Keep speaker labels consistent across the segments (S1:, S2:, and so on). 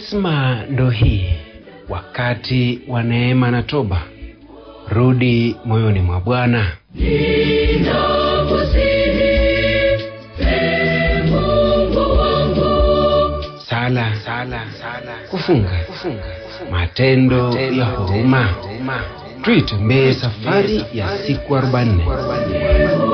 S1: Kwaresma ndo hii, wakati wa neema na toba. Rudi moyoni mwa Bwana. Sala, kufunga, matendo ya huruma. Tuitembee safari ya siku 40.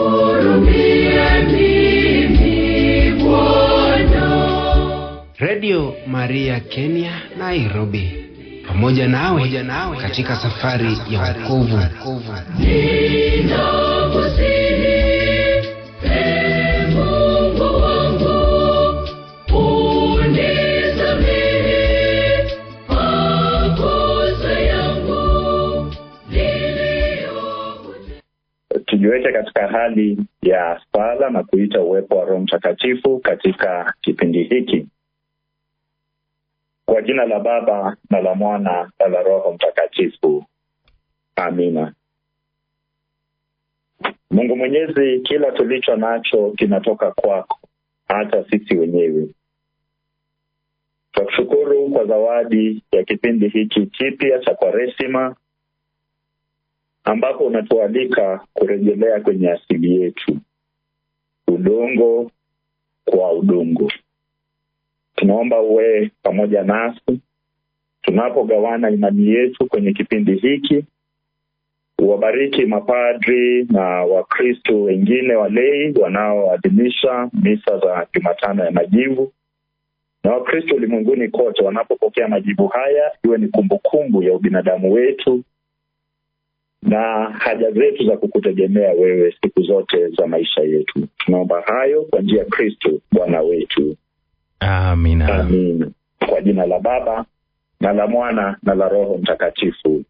S1: Radio Maria Kenya, Nairobi. Pamoja nawe katika safari ya wokovu.
S2: Tujiweke katika hali ya sala na kuita uwepo wa Roho Mtakatifu katika kipindi hiki. Kwa jina la Baba na la Mwana na la Roho Mtakatifu. Amina. Mungu Mwenyezi, kila tulicho nacho kinatoka kwako, hata sisi wenyewe. Tukushukuru kwa zawadi ya kipindi hiki kipya cha Kwaresima, ambapo unatualika kurejelea kwenye asili yetu, udongo kwa udongo. Tunaomba uwe pamoja nasi tunapogawana imani yetu kwenye kipindi hiki. Uwabariki mapadri na Wakristo wengine walei wanaoadhimisha misa za Jumatano ya Majivu, na Wakristo ulimwenguni kote wanapopokea majivu haya, iwe ni kumbukumbu ya ubinadamu wetu na haja zetu za kukutegemea wewe siku zote za maisha yetu. Tunaomba hayo kwa njia ya Kristo Bwana wetu.
S3: Amina.
S2: Amina. Kwa jina la Baba na la Mwana na la Roho Mtakatifu.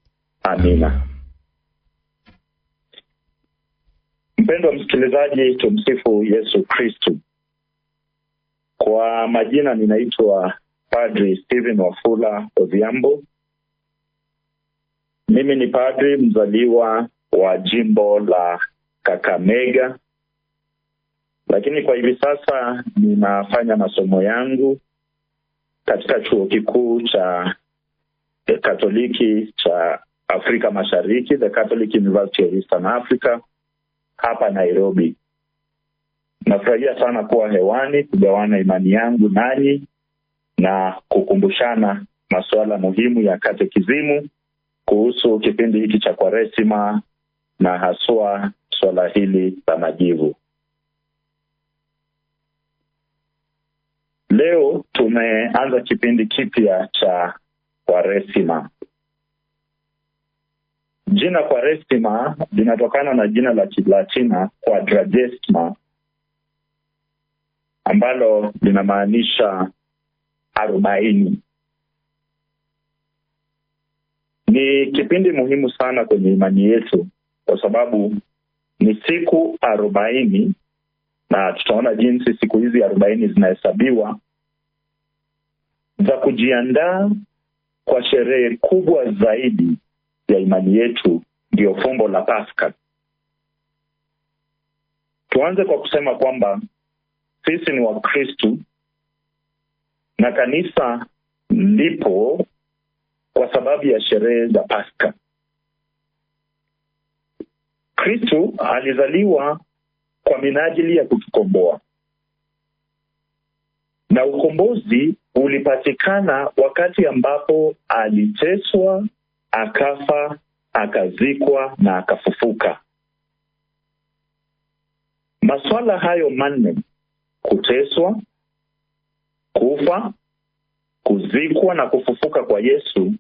S2: Amina. Mpendwa msikilizaji, tumsifu Yesu Kristo. Kwa majina ninaitwa Padri Stephen Wafula Odhiambo. Mimi ni padri mzaliwa wa jimbo la Kakamega, lakini kwa hivi sasa ninafanya masomo yangu katika chuo kikuu cha Katoliki cha Afrika Mashariki, the Catholic University of Eastern Africa, hapa Nairobi. Nafurahia sana kuwa hewani kugawana imani yangu nanyi na kukumbushana masuala muhimu ya katekizimu kuhusu kipindi hiki cha Kwaresima na haswa swala hili la majivu. Leo tumeanza kipindi kipya cha Kwaresima. Jina Kwaresima linatokana na jina la Kilatina Quadragesima, ambalo linamaanisha 40. Ni kipindi muhimu sana kwenye imani yetu kwa sababu ni siku 40, na tutaona jinsi siku hizi 40 zinahesabiwa za kujiandaa kwa sherehe kubwa zaidi ya imani yetu, ndio fumbo la Pasaka. Tuanze kwa kusema kwamba sisi ni Wakristo na kanisa lipo kwa sababu ya sherehe za Pasaka. Kristo alizaliwa kwa minajili ya kutukomboa, na ukombozi ulipatikana wakati ambapo aliteswa, akafa, akazikwa na akafufuka. Masuala hayo manne, kuteswa, kufa, kuzikwa na kufufuka kwa Yesu,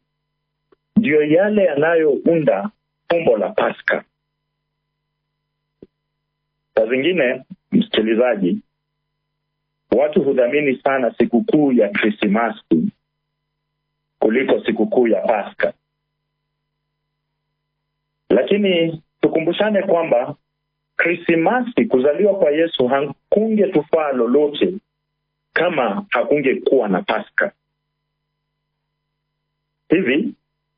S2: ndio yale yanayounda fumbo la Pasaka. Saa zingine, msikilizaji, watu hudhamini sana sikukuu ya Krismasi kuliko sikukuu ya Pasaka. Lakini tukumbushane kwamba Krismasi, kuzaliwa kwa Yesu, hakungetufaa lolote kama hakungekuwa na Pasaka. Hivi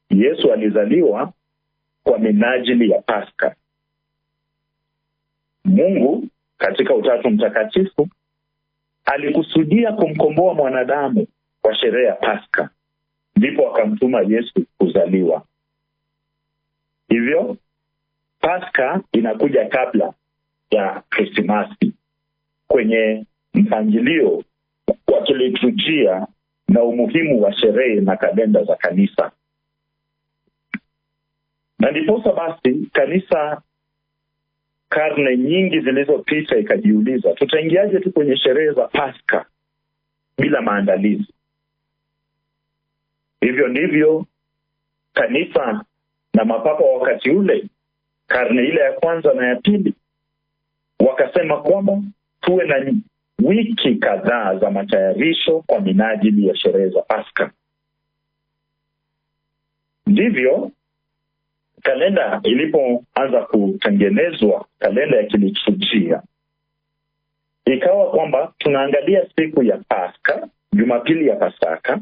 S2: Yesu alizaliwa kwa minajili ya Pasaka. Mungu katika Utatu Mtakatifu alikusudia kumkomboa mwanadamu wa sherehe ya Pasaka ndipo akamtuma Yesu kuzaliwa. Hivyo Pasaka inakuja kabla ya Krismasi kwenye mpangilio wa kiliturujia na umuhimu wa sherehe na kalenda za kanisa. Na ndiposa basi kanisa karne nyingi zilizopita ikajiuliza, tutaingiaje tu kwenye sherehe za Pasaka bila maandalizi? Hivyo ndivyo kanisa na mapapa wakati ule, karne ile ya kwanza na ya pili, wakasema kwamba tuwe na wiki kadhaa za matayarisho kwa minajili ya sherehe za Pasaka. Ndivyo kalenda ilipoanza kutengenezwa, kalenda ya kiliturujia, ikawa kwamba tunaangalia siku ya Pasaka, Jumapili ya Pasaka,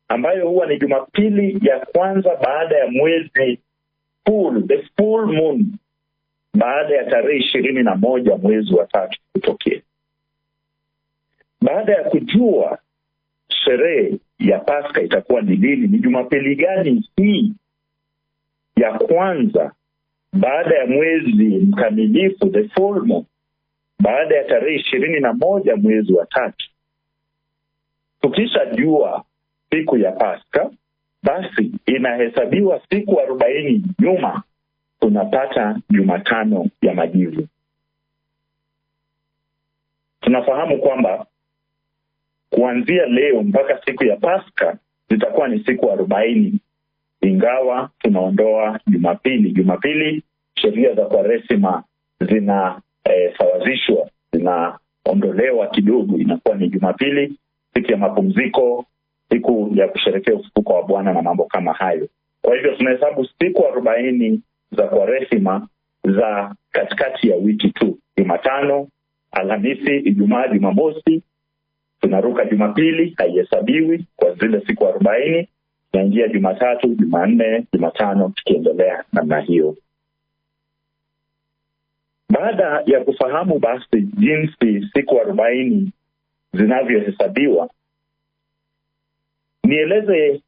S2: ambayo huwa ni Jumapili ya kwanza baada ya mwezi the full moon, baada ya tarehe 21 mwezi wa 3 kutokea. Baada ya kujua sherehe ya Pasaka itakuwa ni lini, ni Jumapili gani hii ya kwanza baada ya mwezi mkamilifu, the full moon, baada ya tarehe 21 mwezi wa 3, tukisha jua siku ya Pasaka, basi inahesabiwa siku 40 nyuma, tunapata Jumatano ya Majivu. Tunafahamu kwamba kuanzia leo mpaka siku ya Pasaka zitakuwa ni siku 40, ingawa tunaondoa Jumapili. Jumapili sheria za Kwaresima zinasawazishwa, zinaondolewa kidogo, inakuwa ni Jumapili, siku ya mapumziko, siku ya kusherehekea ufufuko wa Bwana na mambo kama hayo. Kwa hivyo tunahesabu siku 40 za Kwaresima za katikati ya wiki tu: Jumatano, Alhamisi, Ijumaa, Jumamosi. Tunaruka Jumapili, haihesabiwi kwa zile siku 40. Tunaingia Jumatatu, Jumanne, Jumatano, tukiendelea namna hiyo. Baada ya kufahamu basi jinsi siku 40 zinavyohesabiwa, nieleze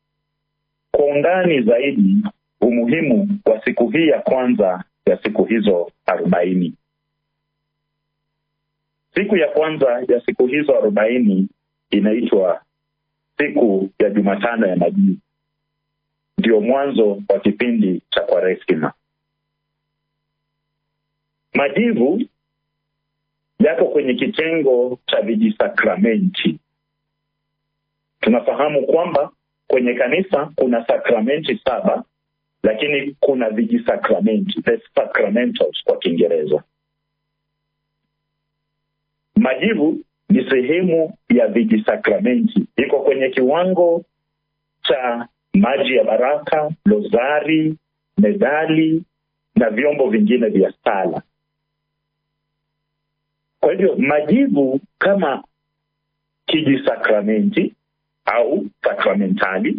S2: kwa undani zaidi umuhimu wa siku hii ya kwanza ya siku hizo 40. Siku ya kwanza ya siku hizo 40 inaitwa siku ya Jumatano ya Majivu. Ndio mwanzo wa kipindi cha Kwaresima. Majivu yako kwenye kitengo cha vijisakramenti. Tunafahamu kwamba kwenye kanisa kuna sakramenti 7, lakini kuna vijisakramenti, the sacramentals kwa Kiingereza. Majivu ni sehemu ya vijisakramenti, iko kwenye kiwango cha maji ya baraka, rozari, medali na vyombo vingine vya sala. Kwa hivyo majivu kama kijisakramenti au sakramentali,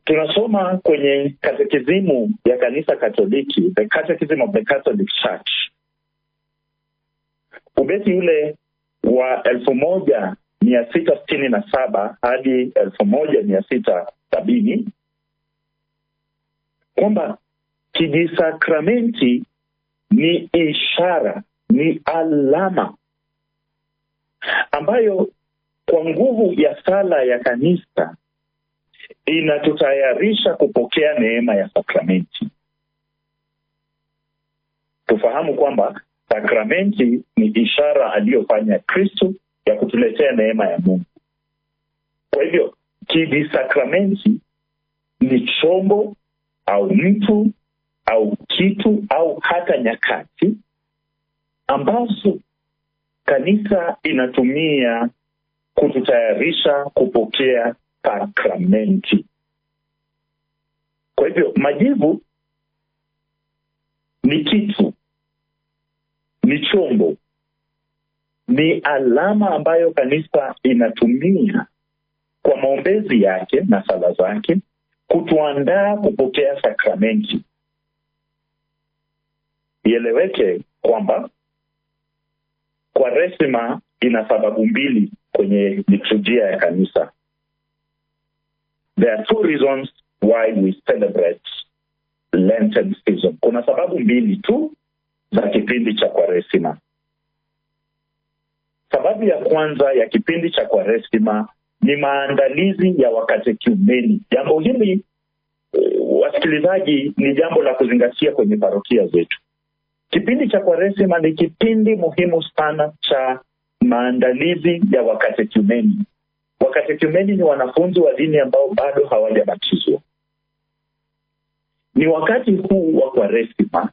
S2: tunasoma kwenye katekizimu ya kanisa Katoliki, the Catechism of the Catholic Church, ubeti ule wa 1667 hadi 1670, kwamba kijisakramenti ni ishara, ni alama ambayo kwa nguvu ya sala ya kanisa inatutayarisha kupokea neema ya sakramenti. Tufahamu kwamba sakramenti ni ishara aliyofanya Kristo ya kutuletea neema ya Mungu. Kwa hivyo kijisakramenti ni chombo au mtu au kitu au hata nyakati ambazo kanisa inatumia kututayarisha kupokea sakramenti. Kwa hivyo majivu ni kitu, ni chombo, ni alama ambayo kanisa inatumia kwa maombezi yake na sala zake kutuandaa kupokea sakramenti. Ieleweke kwamba Kwaresima ina sababu mbili kwenye liturujia ya kanisa. There are two reasons why we celebrate Lenten season. Kuna sababu mbili tu za kipindi cha Kwaresima. Sababu ya kwanza ya kipindi cha Kwaresima ni maandalizi ya wakatekumeni. Jambo hili wasikilizaji, ni jambo la kuzingatia kwenye parokia zetu. Kipindi cha Kwaresima ni kipindi muhimu sana cha maandalizi ya wakatekumeni. Wakatekumeni ni wanafunzi wa dini ambao bado hawajabatizwa. Ni wakati huu wa Kwaresima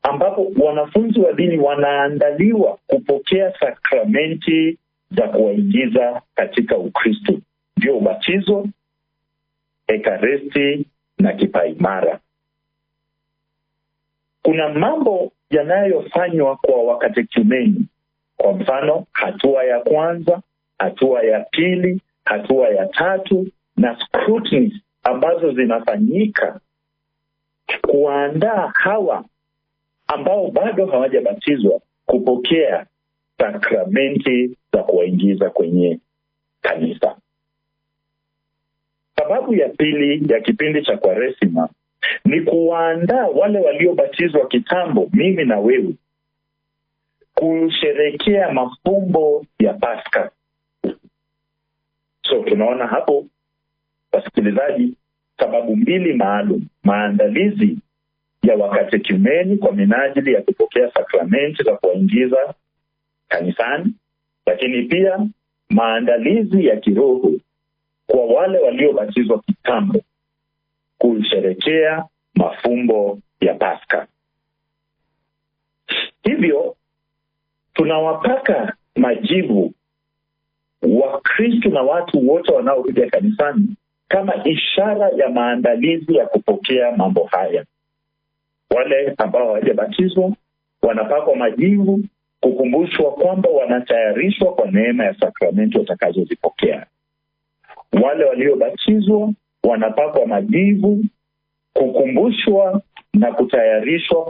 S2: ambapo wanafunzi wa dini wanaandaliwa kupokea sakramenti za kuwaingiza katika Ukristo, ndio ubatizo, ekaristi na kipaimara. Kuna mambo yanayofanywa kwa wakatekumeni. Kwa mfano, hatua ya kwanza, hatua ya pili, hatua ya tatu na scrutiny ambazo zinafanyika kuandaa hawa ambao bado hawajabatizwa kupokea sakramenti za kuwaingiza kwenye kanisa. Sababu ya pili ya kipindi cha Kwaresima ni kuandaa wale waliobatizwa kitambo, mimi na wewe, kusherehekea mafumbo ya Pasaka. So tunaona hapo, wasikilizaji, sababu mbili maalum: maandalizi ya wakatekumeni kwa minajili ya kupokea sakramenti za kuwaingiza kanisani, lakini pia maandalizi ya kiroho kwa wale waliobatizwa kitambo kusherehekea mafumbo ya Pasaka. Hivyo tunawapaka majivu Wakristo na watu wote wanaokuja kanisani kama ishara ya maandalizi ya kupokea mambo haya. Wale ambao hawajabatizwa wanapakwa majivu kukumbushwa kwamba wanatayarishwa kwa neema ya sakramenti watakazozipokea. Wale waliobatizwa wanapakwa majivu kukumbushwa na kutayarishwa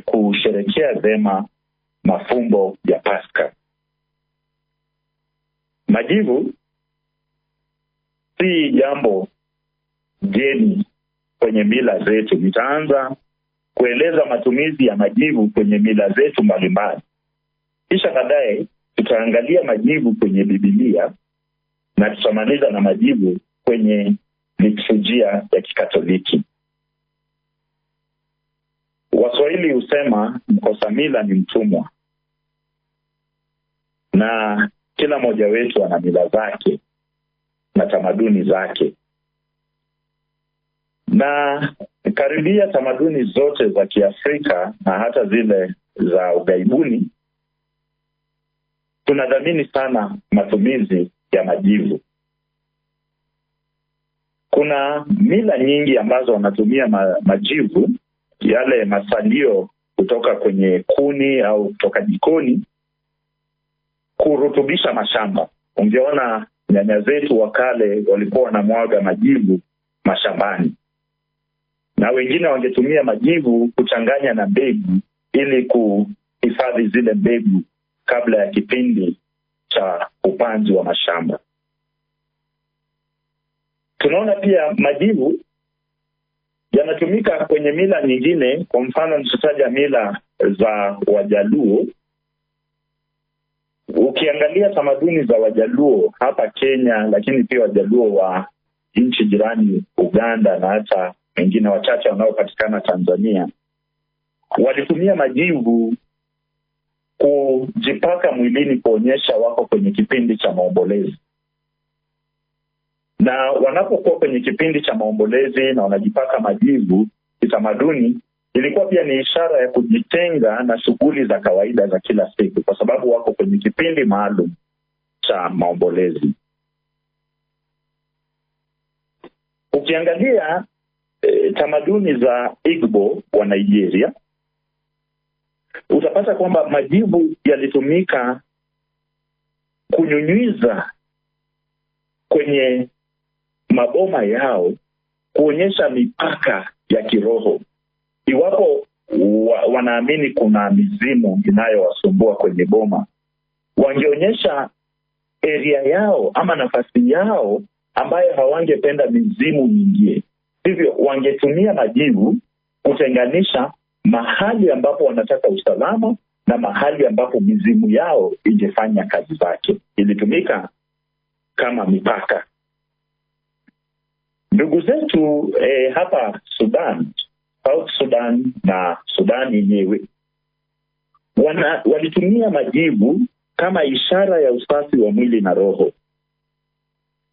S2: kusherehekea vema mafumbo ya Pasaka. Majivu si jambo geni kwenye mila zetu. Nitaanza kueleza matumizi ya majivu kwenye mila zetu mbalimbali, kisha baadaye tutaangalia majivu kwenye Biblia na tutamaliza na majivu kwenye liturujia ya Kikatoliki. Waswahili husema mkosa mila ni mtumwa, na kila mmoja wetu ana mila zake na tamaduni zake. Na karibia tamaduni zote za Kiafrika na hata zile za ughaibuni tunadhamini sana matumizi ya majivu. Kuna mila nyingi ambazo wanatumia majivu, yale masalio kutoka kwenye kuni au kutoka jikoni, kurutubisha mashamba. Ungeona nyanya zetu wa kale walikuwa wanamwaga majivu mashambani, na wengine wangetumia majivu kuchanganya na mbegu ili kuhifadhi zile mbegu kabla ya kipindi cha upanzi wa mashamba. Tunaona pia majivu yanatumika kwenye mila nyingine. Kwa mfano, nitataja mila za Wajaluo. Ukiangalia tamaduni za Wajaluo hapa Kenya, lakini pia Wajaluo wa nchi jirani Uganda na hata wengine wachache wanaopatikana Tanzania, walitumia majivu kujipaka mwilini kuonyesha wako kwenye kipindi cha maombolezi. Na wanapokuwa kwenye kipindi cha maombolezi na wanajipaka majivu, kitamaduni ilikuwa pia ni ishara ya kujitenga na shughuli za kawaida za kila siku, kwa sababu wako kwenye kipindi maalum cha maombolezi. Ukiangalia tamaduni za Igbo wa Nigeria, utapata kwamba majivu yalitumika kunyunyiza kwenye maboma yao kuonyesha mipaka ya kiroho. Iwapo wanaamini kuna mizimu inayowasumbua kwenye boma, wangeonyesha area yao ama nafasi yao ambayo hawangependa mizimu mingie. Hivyo wangetumia majivu kutenganisha mahali ambapo wanataka usalama na mahali ambapo mizimu yao ingefanya kazi zake. Ilitumika kama mipaka. Ndugu zetu hapa Sudan, South Sudan na Sudan yenyewe walitumia majivu kama ishara ya usafi wa mwili na roho.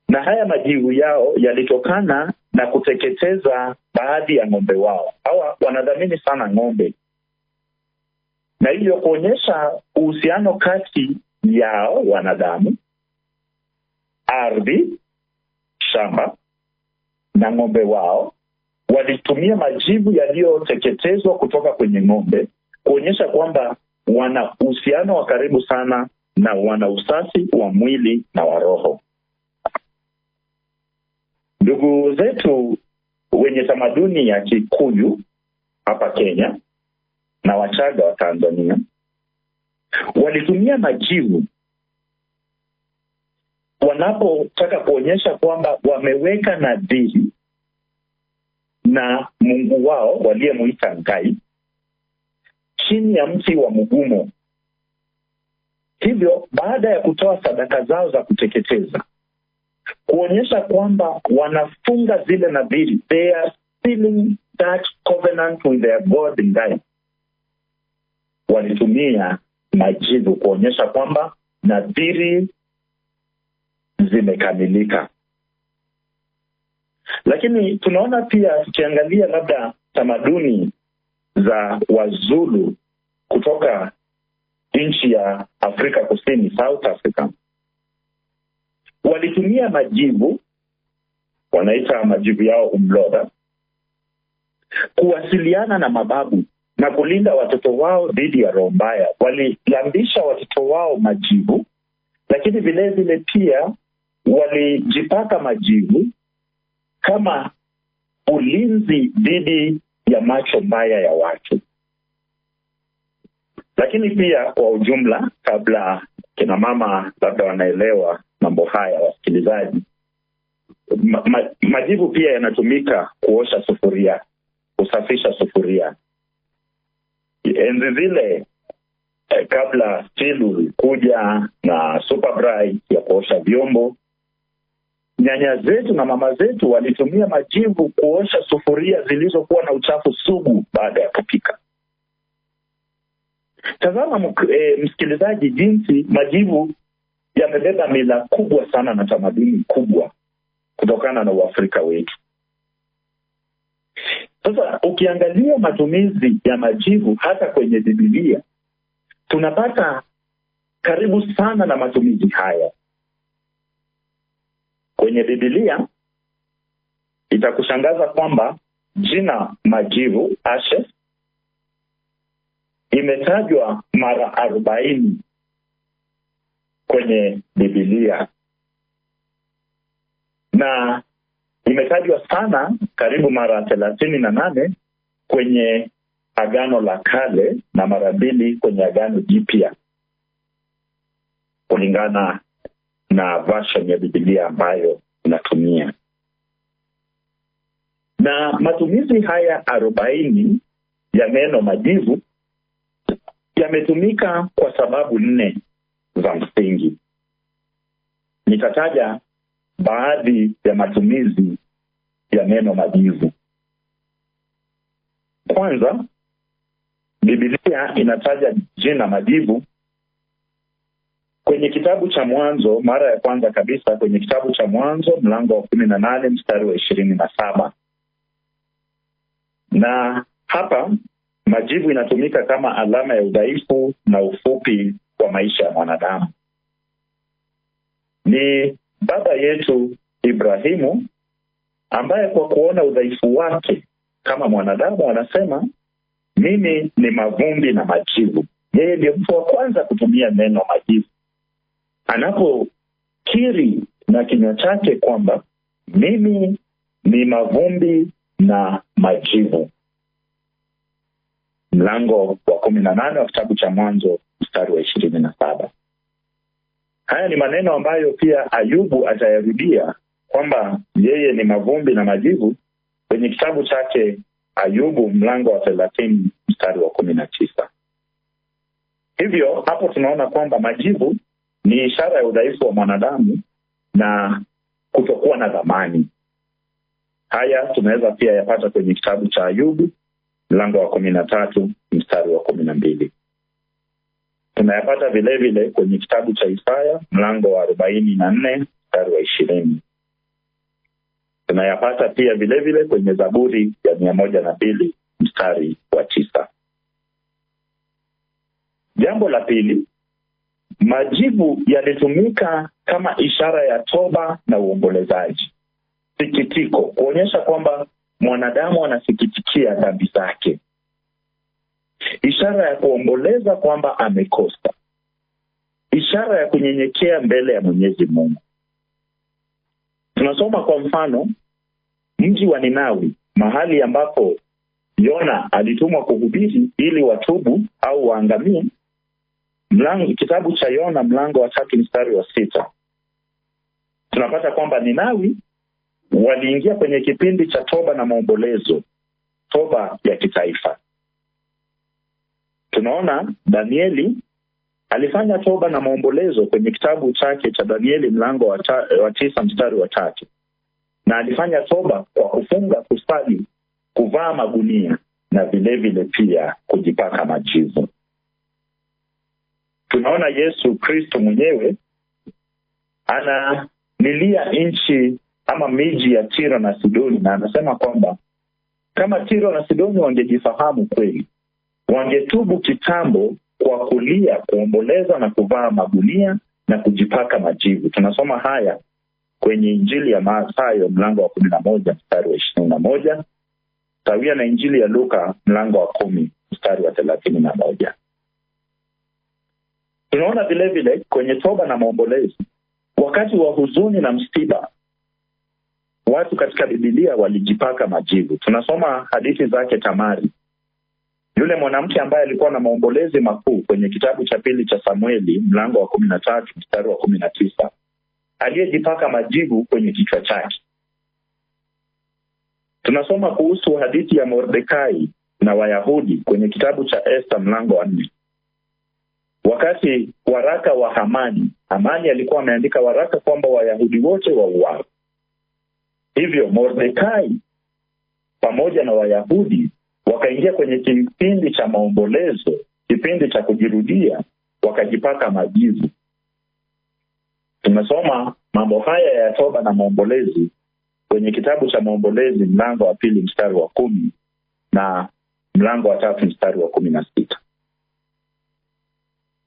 S2: Na haya majivu yao yalitokana na kuteketeza baadhi ya ng'ombe wao. Hawa wanadhamini sana ng'ombe. Na hivyo kuonyesha uhusiano kati yao wanadamu, ardhi, shamba na ng'ombe wao, walitumia majivu yaliyoteketezwa kutoka kwenye ng'ombe kuonyesha kwamba wana uhusiano wa karibu sana na wana usafi wa mwili na wa roho. Ndugu zetu wenye tamaduni ya Kikuyu hapa Kenya na Wachaga wa Tanzania walitumia majivu wanapotaka kuonyesha kwamba wameweka nadhiri na Mungu wao waliyemuita Ngai chini ya mti wa mugumo. Hivyo baada ya kutoa sadaka zao za kuteketeza, kuonyesha kwamba wanafunga zile nadhiri, they are sealing that covenant with their God Ngai, walitumia majivu kuonyesha kwamba nadhiri zimekamilika. Lakini tunaona pia, tukiangalia labda tamaduni za Wazulu kutoka nchi ya Afrika Kusini, South Africa, walitumia majivu, wanaita majivu yao umloda, kuwasiliana na mababu na kulinda watoto wao dhidi ya roho mbaya. Walilambisha watoto wao majivu, lakini vile vile pia walijipaka majivu kama ulinzi dhidi ya macho mbaya ya watu. Lakini pia kwa ujumla, kabla kina mama labda wanaelewa mambo haya, wasikilizaji, majivu pia yanatumika kuosha sufuria, kusafisha sufuria. Enzi zile kabla stilu kuja na super bright ya kuosha vyombo, nyanya zetu na mama zetu walitumia majivu kuosha sufuria zilizokuwa na uchafu sugu baada ya kupika. Tazama msikilizaji, jinsi majivu yamebeba mila kubwa sana na tamaduni kubwa kutokana na Uafrika wetu. Sasa ukiangalia matumizi ya majivu hata kwenye Biblia, tunapata karibu sana na matumizi haya. Kwenye Biblia itakushangaza kwamba jina majivu, ashes, imetajwa mara 40 kwenye Biblia, na imetajwa sana karibu mara 38 kwenye Agano la Kale na mara 2 kwenye Agano Jipya, kulingana na version ya Biblia ambayo unatumia. Na matumizi haya 40 ya neno majivu yametumika kwa sababu 4 za msingi. Nitataja baadhi ya matumizi ya neno majivu. Kwanza, Biblia inataja jina majivu kwenye kitabu cha Mwanzo, mara ya kwanza kabisa kwenye kitabu cha Mwanzo mlango wa 18 mstari wa 27. Na hapa majivu inatumika kama alama ya udhaifu na ufupi wa maisha ya mwanadamu. Ni baba yetu Ibrahimu ambaye kwa kuona udhaifu wake kama mwanadamu anasema, mimi ni mavumbi na majivu. Yeye ndiye mtu wa kwanza kutumia neno majivu, anapokiri na kinywa chake kwamba mimi ni mavumbi na majivu. Mlango wa 18 wa kitabu cha Mwanzo mstari wa 27. Haya ni maneno ambayo pia Ayubu atayarudia kwamba yeye ni mavumbi na majivu kwenye kitabu chake Ayubu mlango wa 30 mstari wa 19. Hivyo hapo tunaona kwamba majivu ni ishara ya udhaifu wa mwanadamu na kutokuwa na dhamani. Haya tunaweza pia yapata kwenye kitabu cha Ayubu mlango wa 13 mstari wa 12. Tunayapata vile vile kwenye kitabu cha Isaya mlango wa 44 mstari wa 20. Tunayapata pia vile vile kwenye Zaburi ya 102 mstari wa 9. Jambo la pili, majivu yalitumika kama ishara ya toba na uombolezaji. Sikitiko, kuonyesha kwamba mwanadamu anasikitikia dhambi zake. Ishara ya kuomboleza kwamba amekosa. Ishara ya kunyenyekea mbele ya Mwenyezi Mungu. Tunasoma kwa mfano mji wa Ninawi, mahali ambapo Yona alitumwa kuhubiri ili watubu au waangamie. Kitabu cha Yona mlango wa 3 mstari wa 6. Tunapata kwamba Ninawi waliingia kwenye kipindi cha toba na maombolezo, toba ya kitaifa. Tunaona Danieli alifanya toba na maombolezo kwenye kitabu chake cha Danieli mlango wa 9 mstari wa 3. Na alifanya toba kwa kufunga, kusali, kuvaa magunia na vile vile pia kujipaka majivu. Tunaona Yesu Kristo mwenyewe analilia nchi ama miji ya Tiro na Sidoni, na anasema kwamba kama Tiro na Sidoni wangejifahamu kweli, wangetubu kitambo kwa kulia, kuomboleza na kuvaa magunia na kujipaka majivu. Tunasoma haya kwenye Injili ya Mathayo mlango wa 11 mstari wa 21, sawia na Injili ya Luka mlango wa 10 mstari wa 31. Tunaona vile vile kwenye toba na maombolezo, wakati wa huzuni na msiba, watu katika Biblia walijipaka majivu. Tunasoma hadithi zake Tamari, yule mwanamke ambaye alikuwa na maombolezi makuu kwenye kitabu cha pili cha Samueli mlango wa 13 mstari wa 19, aliyejipaka majivu kwenye kichwa chake. Tunasoma kuhusu hadithi ya Mordekai na Wayahudi kwenye kitabu cha Esther mlango wa 4. Wakati waraka wa Hamani alikuwa ameandika waraka kwamba Wayahudi wote wauawe. Hivyo Mordekai pamoja na Wayahudi wakaingia kwenye kipindi cha maombolezo, kipindi cha kujirudia, wakajipaka majivu. Tunasoma mambo haya ya toba na maombolezi kwenye kitabu cha Maombolezi mlango wa 2 mstari wa 10 na mlango wa 3 mstari wa 16.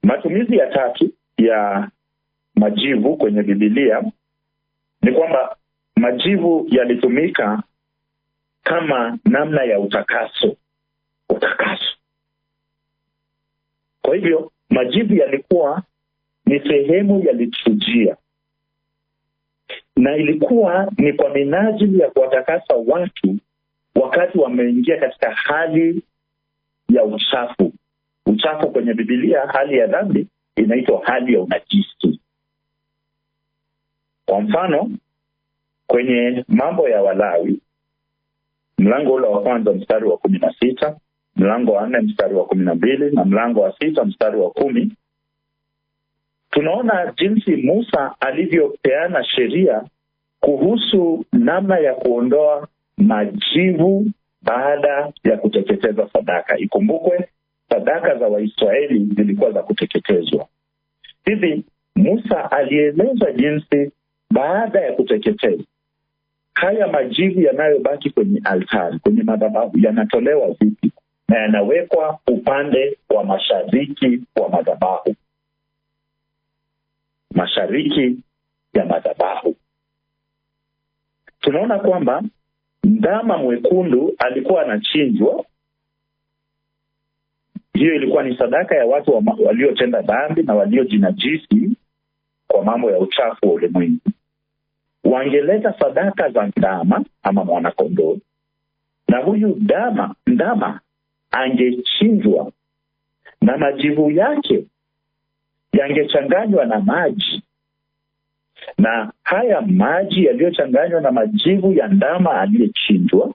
S2: Matumizi ya tatu ya majivu kwenye Biblia ni kwamba majivu yalitumika kama namna ya utakaso. Kwa hivyo majivu yalikuwa ni sehemu ya liturujia, na ilikuwa ni kwa minajili ya kuwatakasa watu wakati wameingia katika hali ya uchafu. Uchafu kwenye Biblia, hali ya dhambi, inaitwa hali ya unajisi. Kwa mfano, kwenye Mambo ya Walawi mlango ule wa 1 mstari wa 16, mlango wa 4 mstari wa 12 na mlango wa 6 mstari wa 10, tunaona jinsi Musa alivyopeana sheria kuhusu namna ya kuondoa majivu baada ya kuteketeza sadaka. Ikumbukwe sadaka za Waisraeli zilikuwa za kuteketezwa. Hivi Musa alieleza jinsi baada ya kuteketeza, haya majivu yanayobaki kwenye altari, kwenye madhabahu, yanatolewa vipi na yanawekwa upande wa mashariki wa madhabahu. Mashariki ya madhabahu. Tunaona kwamba ndama mwekundu alikuwa anachinjwa. Hiyo ilikuwa ni sadaka ya watu waliotenda dhambi na waliojinajisi kwa mambo ya uchafu wa ulimwengu. Wangeleta sadaka za ndama ama mwanakondoo, na huyu ndama angechinjwa na majivu yake yangechanganywa na maji Na haya maji yaliyochanganywa na majivu ya ndama aliyechinjwa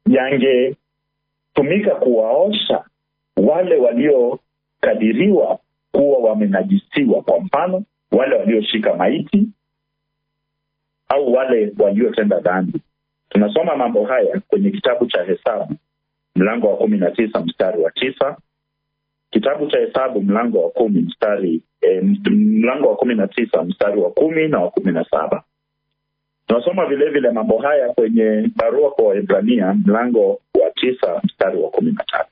S2: yangetumika kuwaosha wale waliokadiriwa kuwa wamenajisiwa, kwa mfano wale walioshika maiti au wale waliotenda dhambi. Tunasoma mambo haya kwenye kitabu cha Hesabu mlango wa 19 mstari wa 9, kitabu cha Hesabu mlango wa 19 mstari wa 10 na wa 17. Tunasoma vile vile mambo haya kwenye barua kwa Waebrania mlango wa 9 mstari wa 13.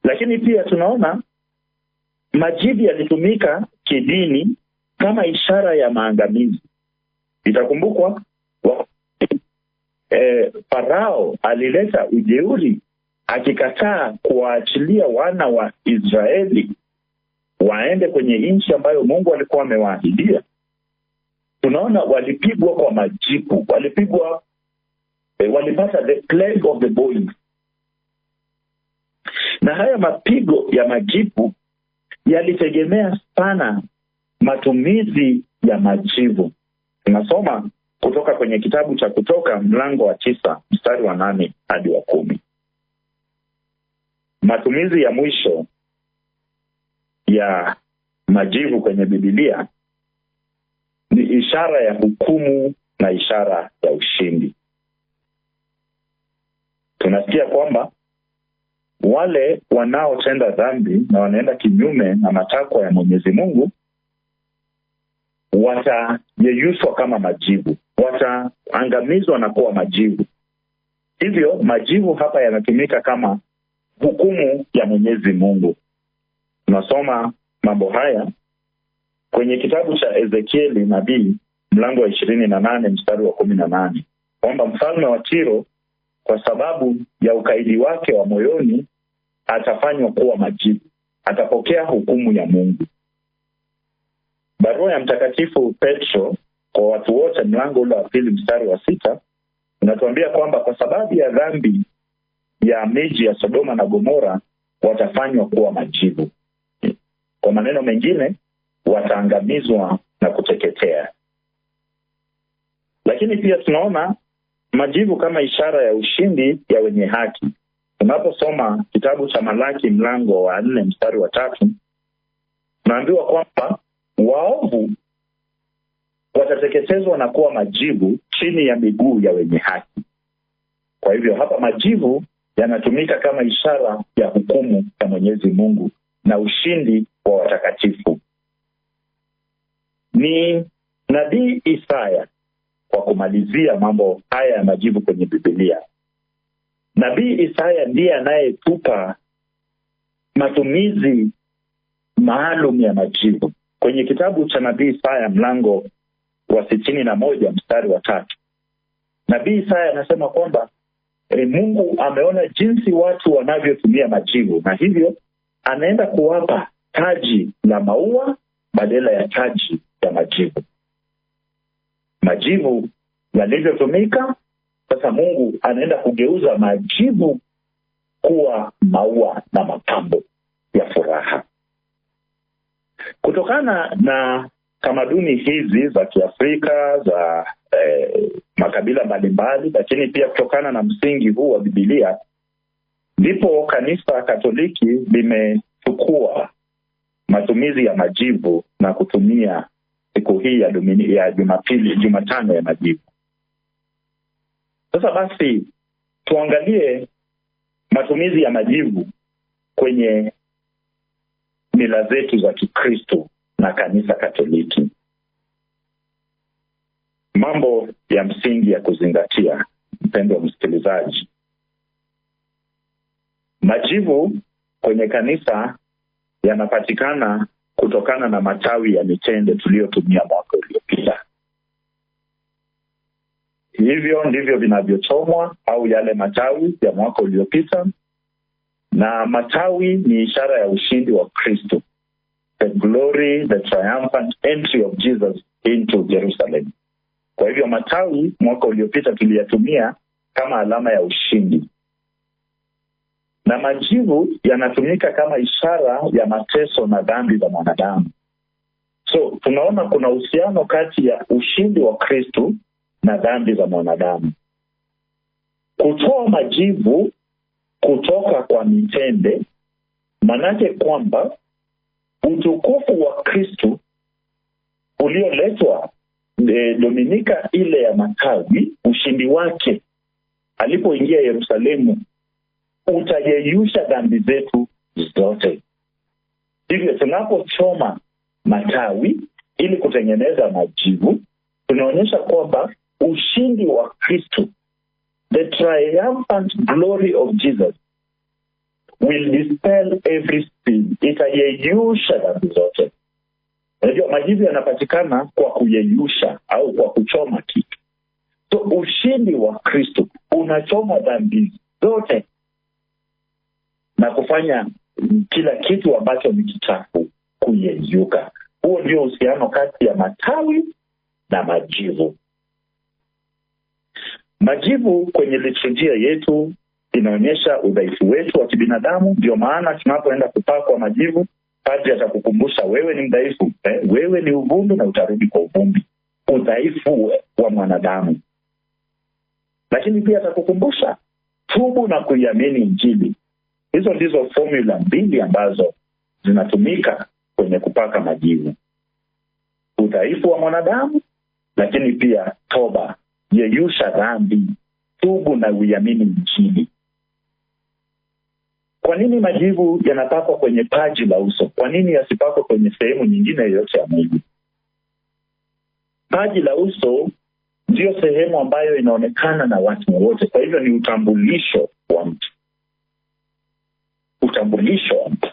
S2: Lakini pia tunaona majivu yalitumika kidini kama ishara ya maangamizi. Itakumbukwa Farao alileta ujeuri akikataa kuwaachilia wana wa Israeli waende kwenye nchi ambayo Mungu alikuwa amewaahidia. Tunaona walipigwa kwa majipu, walipata the plague of the boils. Na haya mapigo ya majipu yalitegemea sana matumizi ya majivu. Tunasoma kutoka kwenye kitabu cha Kutoka mlango wa 9 mstari wa 8 hadi wa 10. Matumizi ya mwisho ya majivu kwenye Biblia ni ishara ya hukumu na ishara ya ushindi. Tunasikia kwamba wale wanaotenda dhambi na wanaenda kinyume na matakwa ya Mwenyezi Mungu watayeyushwa kama majivu, wataangamizwa na kuwa majivu. Hivyo majivu hapa yanatumika kama hukumu ya Mwenyezi Mungu. Tunasoma mambo haya kwenye kitabu cha Ezekieli nabii mlango wa 28 mstari wa 18, kwamba mfalme wa Tiro kwa sababu ya ukaidi wake wa moyoni atafanywa kuwa majivu, atapokea hukumu ya Mungu. Barua ya Mtakatifu Petro kwa watu wote mlango ule wa 2 mstari wa 6 unatuambia kwamba kwa sababu ya dhambi ya miji ya Sodoma na Gomora watafanywa kuwa majivu. Kwa maneno mengine, wataangamizwa na kuteketea. Lakini pia tunaona majivu kama ishara ya ushindi ya wenye haki. Tunaposoma kitabu cha Malaki mlango wa 4 mstari wa 3, tunaambiwa kwamba waovu watateketezwa na kuwa majivu chini ya miguu ya wenye haki. Kwa hivyo hapa majivu yanatumika kama ishara ya hukumu ya Mwenyezi Mungu na ushindi wa watakatifu. Ni nabii Isaya, kwa kumalizia mambo haya ya majivu kwenye Biblia, nabii Isaya ndiye anayetupa matumizi maalum ya majivu. Kwenye kitabu cha nabii Isaya mlango wa 61 mstari wa 3, nabii Isaya anasema kwamba Mungu ameona jinsi watu wanavyotumia majivu, na hivyo anaenda kuwapa taji la maua badala ya taji ya majivu. Majivu yalivyotumika, sasa Mungu anaenda kugeuza majivu kuwa maua na mapambo ya furaha. Kutokana na tamaduni hizi za Kiafrika za makabila mbalimbali, lakini pia kutokana na msingi huu wa Biblia, ndipo kanisa Katoliki limechukua matumizi ya majivu na kutumia siku hii ya Jumapili, Jumatano ya majivu. Sasa basi tuangalie matumizi ya majivu kwenye mila zetu za Kikristo na kanisa Katoliki. Mambo ya msingi ya kuzingatia, mpendwa msikilizaji. Majivu kwenye kanisa yanapatikana kutokana na matawi ya mitende tuliyotumia mwaka uliopita. Hivyo ndivyo vinavyochomwa, au yale matawi ya mwaka uliopita. Na matawi ni ishara ya ushindi wa Kristo, the glory, the triumphant entry of Jesus into Jerusalem. Kwa hivyo matawi mwaka uliopita tuliyatumia kama alama ya ushindi. Na majivu yanatumika kama ishara ya mateso na dhambi za mwanadamu. So tunaona kuna uhusiano kati ya ushindi wa Kristo na dhambi za mwanadamu. Kutoa majivu kutoka kwa mitende, manake kwamba utukufu wa Kristo ulioletwa Dominika ile ya matawi, ushindi wake alipoingia Yerusalemu utayeyusha dhambi zetu zote. Hivyo tunapochoma matawi ili kutengeneza majivu, tunaonyesha kwamba ushindi wa Kristo, the triumphant glory of Jesus, will dispel every sin. Itayeyusha dhambi zote. Unajua majivu yanapatikana kwa kuyeyusha au kwa kuchoma kitu. So ushindi wa Kristo unachoma dhambi zote na kufanya kila kitu ambacho ni kichafu kuyeyuka. Huo ndio uhusiano kati ya matawi na majivu. Majivu kwenye liturujia yetu inaonyesha udhaifu wetu wa kibinadamu. Ndio maana tunapoenda kupakwa majivu, padri atakukumbusha wewe ni mdhaifu, wewe ni uvumbi na utarudi kwa uvumbi. Udhaifu wa mwanadamu. Lakini pia atakukumbusha tubu na kuiamini Injili. Hizo ndizo formula mbili ambazo zinatumika kwenye kupaka majivu. Udhaifu wa mwanadamu, lakini pia toba, yeyusha dhambi, tubu na uiamini Injili. Kwa nini majivu yanapakwa kwenye paji la uso? Kwa nini yasipakwe kwenye sehemu nyingine yoyote ya mwili? Paji la uso ndio sehemu ambayo inaonekana na watu wote. Kwa hivyo ni utambulisho wa mtu. Utambulisho wa mtu.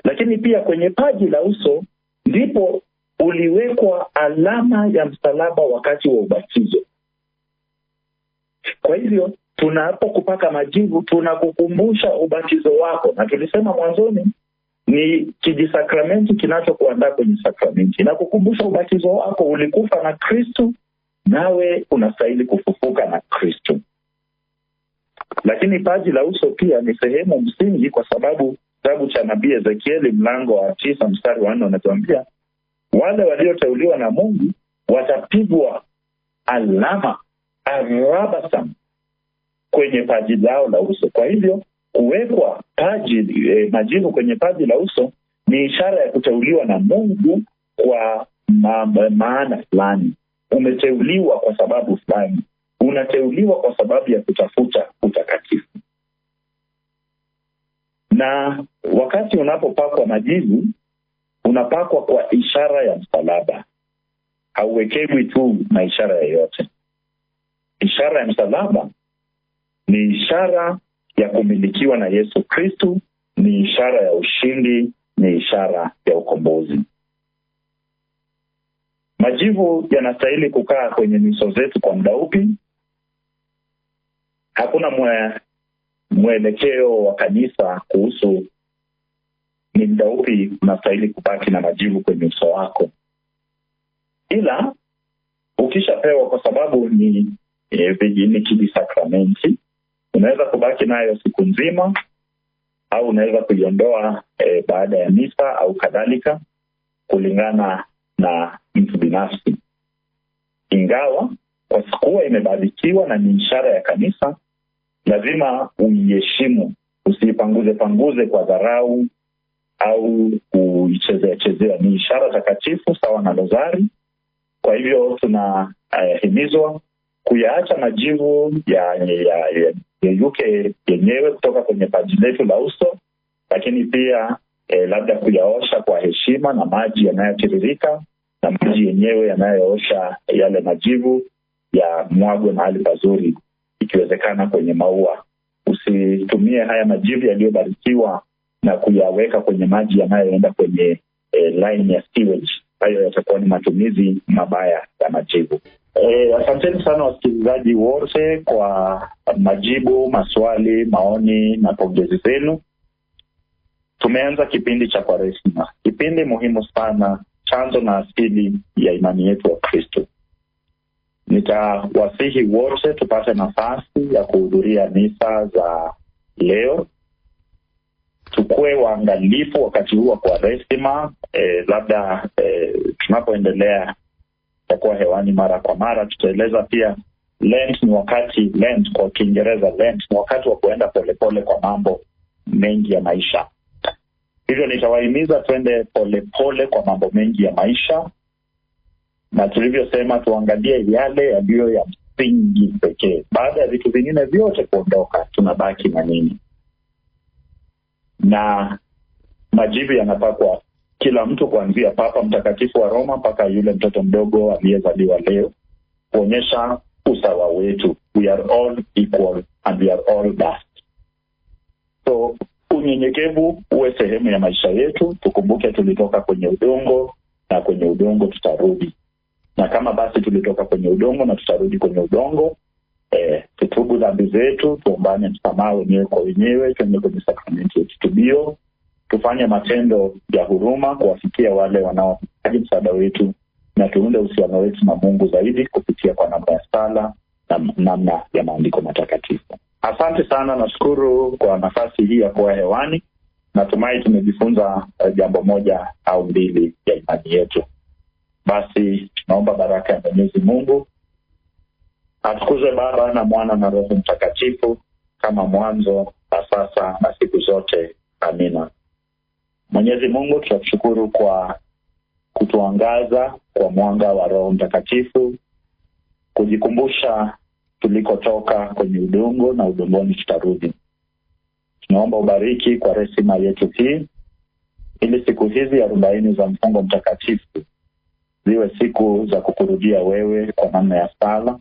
S2: Lakini pia kwenye paji la uso ndipo uliwekwa alama ya msalaba wakati wa ubatizo. Kwa hivyo tunapokupaka majivu tunakukumbusha ubatizo wako, na tulisema mwanzoni ni kijisakramenti kinachokuandaa kwenye sakramenti. Na kukumbusha ubatizo wako, ulikufa na Kristo, nawe unastahili kufufuka na Kristo. Lakini paji la uso pia ni sehemu msingi, kwa sababu kitabu cha nabii Ezekieli mlango wa 9 mstari wa 4 unatuambia wale walioteuliwa na Mungu watapigwa alama arabasam kwenye paji lao la uso. Kwa hivyo kuwekwa majivu kwenye paji la uso ni ishara ya kuteuliwa na Mungu kwa maana fulani. Umeteuliwa kwa sababu fulani. Unateuliwa kwa sababu ya kutafuta utakatifu. Na wakati unapopakwa majivu, unapakwa kwa ishara ya msalaba. Hauwekewi tu na ishara yoyote. Ishara ya msalaba ni ishara ya kumilikiwa na Yesu Kristo, ni ishara ya ushindi, ni ishara ya ukombozi. Majivu yanastahili kukaa kwenye nyuso zetu kwa muda upi? Hakuna mwelekeo wa kanisa kuhusu ni muda upi unastahili kubaki na majivu kwenye uso wako. Ila ukishapewa, kwa sababu ni kijisakramenti, unaweza kubaki nayo siku nzima au unaweza kuiondoa baada ya misa au kadhalika, kulingana na mtu binafsi. Ingawa kwa kuwa imebarikiwa na ni ishara ya kanisa, lazima uiheshimu, usipanguze kwa dharau au kuichezea. Ni ishara takatifu sawa na rozari. Kwa hivyo tunahimizwa kuyaacha majivu yeyuke yenyewe kutoka kwenye paji letu la uso, lakini pia labda kuyaosha kwa heshima na maji yanayotiririka, na maji yenyewe yanayoosha yale majivu ya mwagwe mahali pazuri, ikiwezekana kwenye maua. Usitumie haya majivu yaliyobarikiwa na kuyaweka kwenye maji yanayoenda kwenye line ya sewage. Hayo yatakuwa ni matumizi mabaya ya majivu. Asanteni sana wasikilizaji wote kwa majibu, maswali, maoni na pongezi zenu. Tumeanza kipindi cha Kwaresima, kipindi muhimu sana, chanzo na asili ya imani yetu wa Kristo. Nitawasihi wote tupate nafasi ya kuhudhuria misa za leo. tukuwe waangalifu wakati huu wa Kwaresima. Labda tunapoendelea kwa hewani mara kwa mara, tutaeleza pia Lent ni wakati, Lent kwa Kiingereza Lent ni wakati wa kuenda polepole kwa mambo mengi ya maisha. Hivyo nitawahimiza twende polepole kwa mambo mengi ya maisha, na tulivyosema tuangalie yale yaliyo ya msingi pekee. Baada ya vitu vingine vyote kuondoka, tunabaki na nini? Na majibu yanapakwa kila mtu, kuanzia Papa Mtakatifu wa Roma mpaka yule mtoto mdogo aliyezaliwa leo, kuonyesha usawa wetu. We are all equal and we are all dust. So unyenyekevu uwe sehemu ya maisha yetu. Tukumbuke tulitoka kwenye udongo na kwenye udongo tutarudi. Na kama basi tulitoka kwenye udongo na tutarudi kwenye udongo, tutubu dhambi zetu, tuombane msamaha wenyewe kwa wenyewe, tuende kwenye sakramenti ya kitubio, tufanye matendo ya huruma kuwafikia wale wanaohitaji msaada wetu, na tuunde uhusiano wetu na Mungu zaidi kupitia kwa namna ya sala na namna ya maandiko matakatifu. Asante sana, nashukuru kwa nafasi hii ya kuwa hewani. Natumai tumejifunza jambo moja au mbili ya imani yetu. Basi tunaomba baraka ya Mwenyezi Mungu. Atukuzwe Baba na Mwana na Roho Mtakatifu, kama mwanzo na sasa na siku zote. Amina. Mwenyezi Mungu, tunakushukuru kwa kutuangaza kwa mwanga wa Roho Mtakatifu, kujikumbusha tulikotoka kwenye udongo na udongoni tutarudi. Tunaomba ubariki kwa Kwaresima yetu hii, ili siku hizi 40 za mfungo mtakatifu ziwe siku za kukurudia wewe kwa namna ya sala,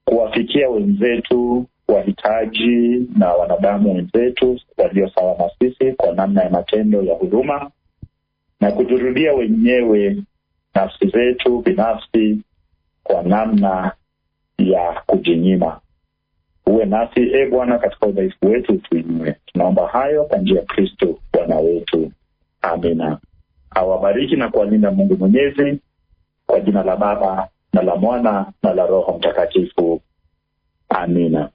S2: kuwafikia wenzetu wahitaji na wanadamu wenzetu walio sawa na sisi kwa namna ya matendo ya huruma, na kujurudia wenyewe nafsi zetu binafsi kwa namna ya kujinyima. Uwe nasi Bwana katika udhaifu wetu tuinue. Tunaomba hayo kwa njia ya Kristo Bwana wetu. Amina. Awabariki na kuwalinda Mungu Mwenyezi, kwa jina la Baba na la Mwana na la Roho Mtakatifu. Amina.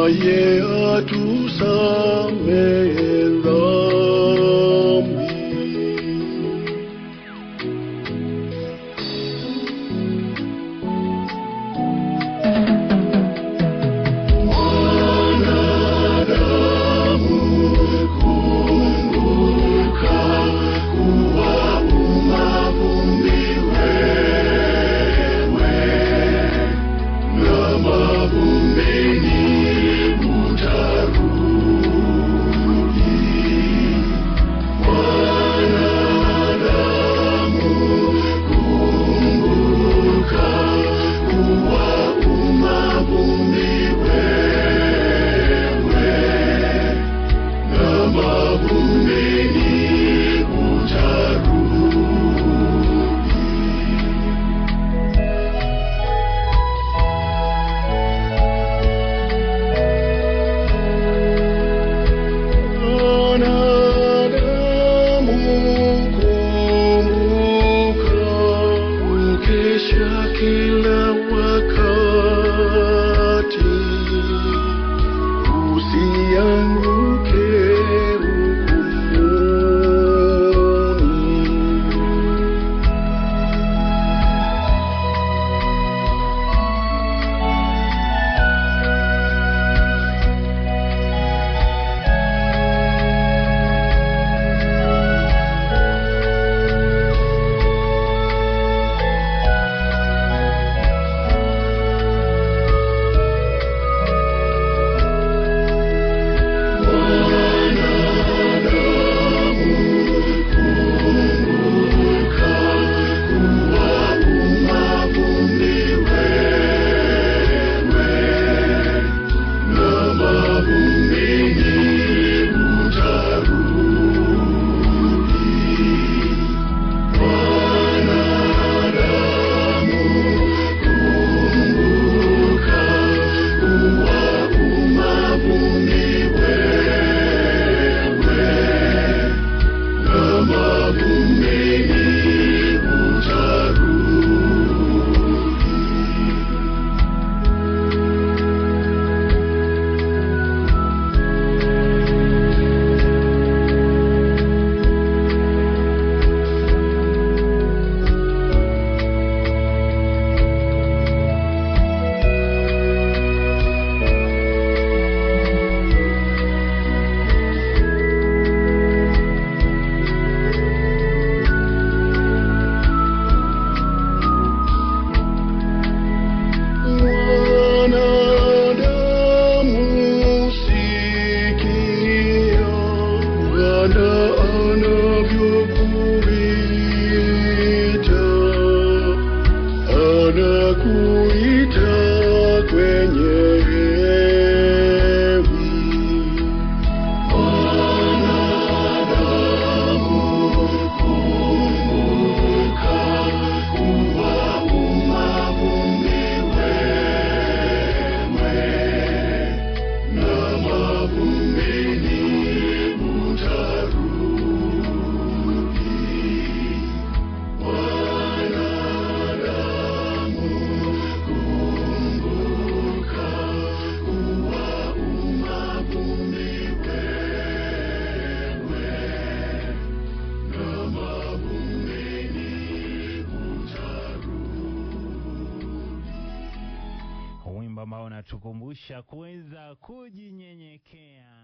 S3: naye atusamehe dhambi. Mwanadamu, kumbuka kuwa umavumbi wewe, na mavumbini utarudi. Mwanadamu, kumbuka kuwa umavumbi wewe, na mavumbini Mwanadamu, kumbuka ukesha kila wakati, usianguke anakuita kwenye hewi. Mwanadamu, kumbuka kuwa umavumbi wewe, na mavumbini utarudi. Mwanadamu, kumbuka kuwa umavumbi wewe, na mavumbini utarudi.
S4: Wimbo ambao unatukumbusha kuweza kujinyenyekea.